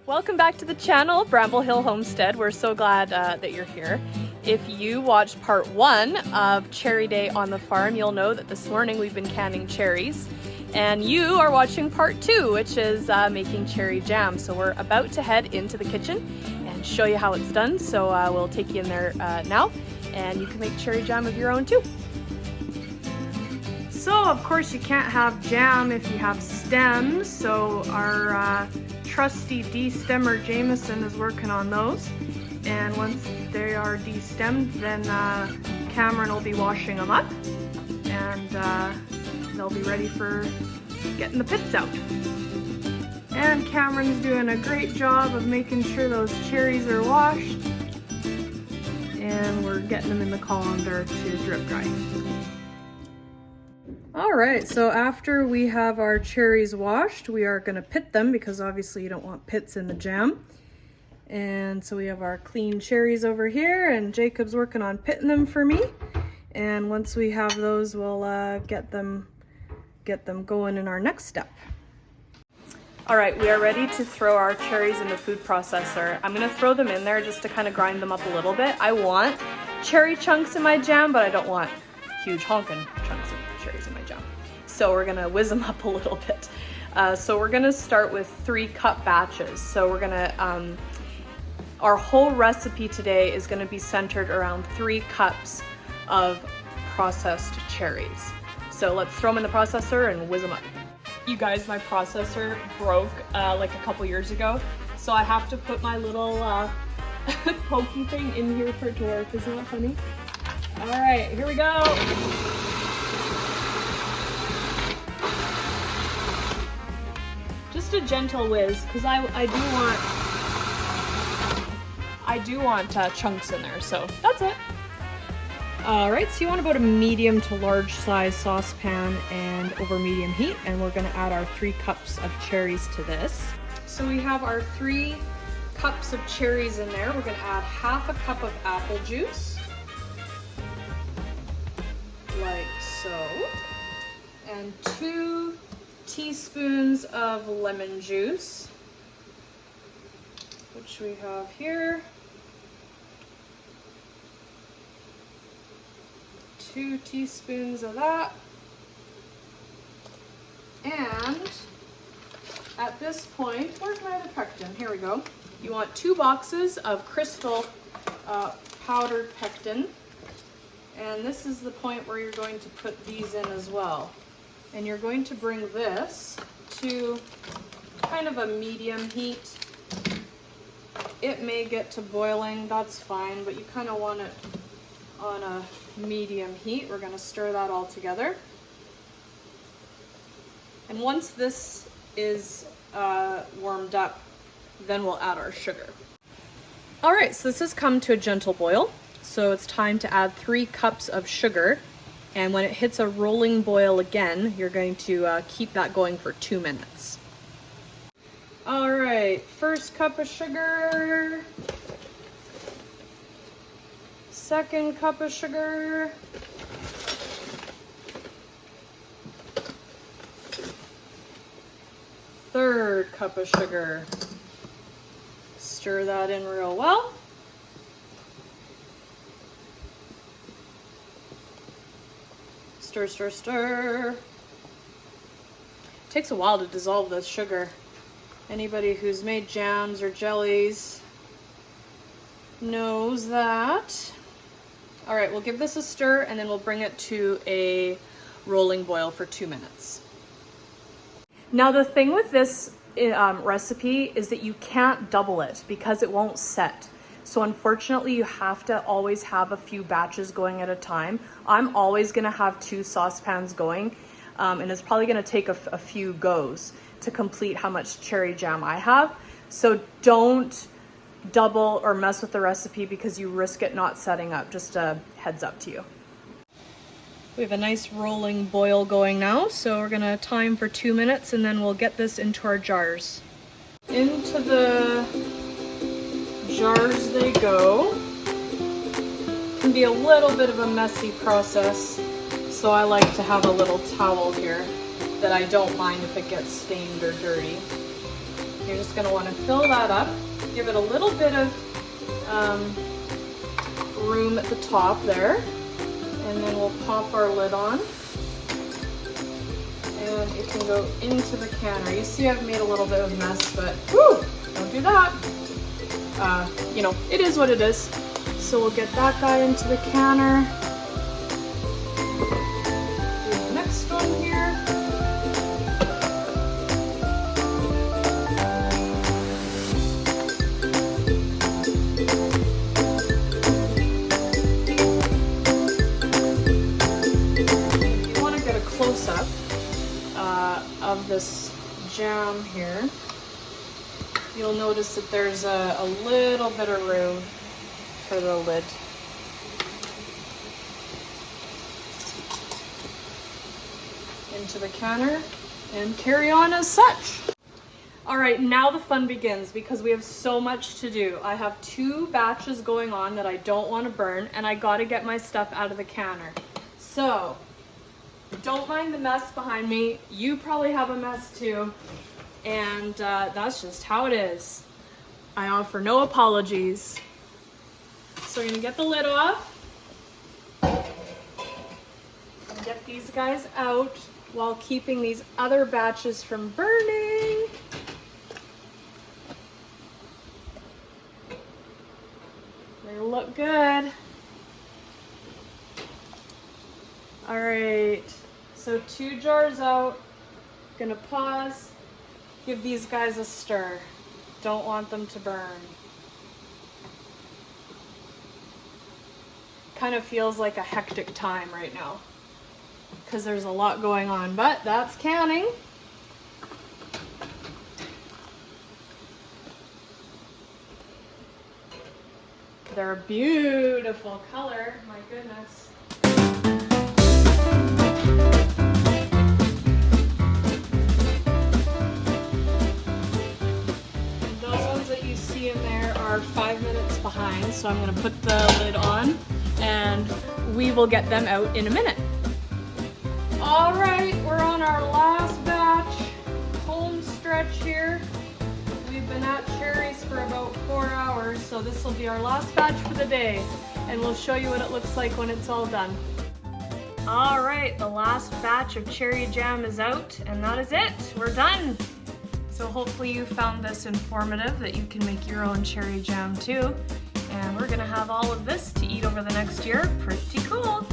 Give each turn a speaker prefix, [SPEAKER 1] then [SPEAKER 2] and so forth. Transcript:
[SPEAKER 1] Welcome back to the channel, Bramble Hill Homestead. We're so glad that you're here. If you watched part 1 of Cherry Day on the farm, you'll know that this morning we've been canning cherries. And you are watching part 2, which is making cherry jam. So we're about to head into the kitchen and show you how it's done. So we'll take you in there now, and you can make cherry jam of your own too. So of course you can't have jam if you have stems. So our trusty de-stemmer Jameson is working on those. And once they are de-stemmed, then Cameron will be washing them up, and they'll be ready for getting the pits out. And Cameron's doing a great job of making sure those cherries are washed, and we're getting them in the colander to drip dry. Alright, so after we have our cherries washed, we are going to pit them because obviously you don't want pits in the jam. And so we have our clean cherries over here, and Jacob's working on pitting them for me. And once we have those, we'll get them going in our next step. Alright, we are ready to throw our cherries in the food processor. I'm going to throw them in there just to kind of grind them up a little bit. I want cherry chunks in my jam, but I don't want huge honkin' chunks of cherries in my jam. So we're going to whiz them up a little bit. So we're going to start with 3 cup batches. So we're going to, our whole recipe today is going to be centered around 3 cups of processed cherries. So let's throw them in the processor and whiz them up. You guys, my processor broke like a couple years ago, so I have to put my little pokey thing in here for it to work. Isn't that funny? All right, here we go. Just a gentle whiz, because I do want chunks in there, so that's it. All right, so you want about a medium to large size saucepan and over medium heat, and we're gonna add our 3 cups of cherries to this. So we have our 3 cups of cherries in there. We're gonna add half a cup of apple juice, like so, and 2 teaspoons of lemon juice, which we have here. 2 teaspoons of that. And at this point, where's my other pectin? Here we go. You want 2 boxes of crystal powdered pectin. And this is the point where you're going to put these in as well. And you're going to bring this to kind of a medium heat. It may get to boiling, that's fine, but you kind of want it on a medium heat. We're going to stir that all together. And once this is warmed up, then we'll add our sugar. All right, so this has come to a gentle boil. So it's time to add 3 cups of sugar. And when it hits a rolling boil again, you're going to keep that going for 2 minutes. All right, first cup of sugar. Second cup of sugar. Third cup of sugar. Stir that in real well. Stir, stir, stir. It takes a while to dissolve this sugar. Anybody who's made jams or jellies knows that. All right, we'll give this a stir, and then we'll bring it to a rolling boil for 2 minutes. Now the thing with this recipe is that you can't double it because it won't set. So unfortunately, you have to always have a few batches going at a time. I'm always gonna have 2 saucepans going, and it's probably gonna take a few goes to complete how much cherry jam I have. So don't double or mess with the recipe because you risk it not setting up. Just a heads up to you. We have a nice rolling boil going now, so we're gonna time for 2 minutes, and then we'll get this into our jars. Into the jars they go. It can be a little bit of a messy process, so I like to have a little towel here that I don't mind if it gets stained or dirty. You're just gonna wanna fill that up. Give it a little bit of room at the top there. And then we'll pop our lid on. And it can go into the canner. You see I've made a little bit of a mess, but whew, don't do that. You know, it is what it is. So we'll get that guy into the canner. Do the next one here. If you want to get a close-up of this jam here, you'll notice that there's a little bit of room for the lid. Into the canner and carry on as such. All right, now the fun begins because we have so much to do. I have 2 batches going on that I don't want to burn, and I got to get my stuff out of the canner. So don't mind the mess behind me. You probably have a mess too. And that's just how it is. I offer no apologies. So we're gonna get the lid off. And get these guys out while keeping these other batches from burning. They look good. All right, so 2 jars out. Gonna pause. Give these guys a stir. Don't want them to burn. Kind of feels like a hectic time right now because there's a lot going on, but that's canning. They're a beautiful color, my goodness. In there are 5 minutes behind, so I'm going to put the lid on and we will get them out in a minute. All right, we're on our last batch, home stretch here. We've been at cherries for about 4 hours, so this will be our last batch for the day, and we'll show you what it looks like when it's all done. All right, the last batch of cherry jam is out, and that is it. We're done. So hopefully you found this informative, that you can make your own cherry jam too. And we're gonna have all of this to eat over the next year. Pretty cool.